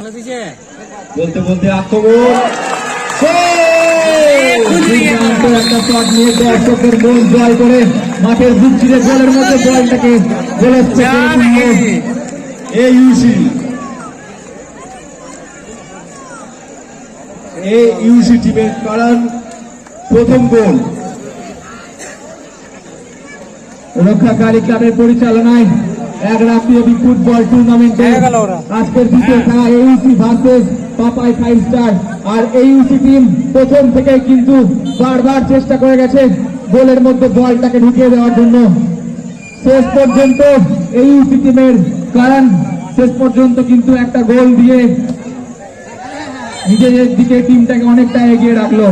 বলতে বলতে আক্রমণ একটা শট নিয়ে দর্শকের মন জয় করে মাঠের বুক চিরে গোলের মধ্যে বলটাকে ইউসি টিমের কারণ প্রথম গোল রক্ষাকারী ক্লাবের পরিচালনায় এক রাষ্ট্রীয় ফুটবল টুর্নামেন্টে আজকের দ্বিতীয় খেলা এইউসি ভার্সেস পাপাই 5 স্টার। আর এইউসি টিম প্রথম থেকে কিন্তু বারবার চেষ্টা করে গেছে গোলের মধ্যে বলটাকে ঢুকিয়ে দেওয়ার জন্য। শেষ পর্যন্ত এইউসি টিমের কারণ শেষ পর্যন্ত কিন্তু একটা গোল দিয়ে নিজেদের দিকে টিমটাকে অনেকটা এগিয়ে রাখলো।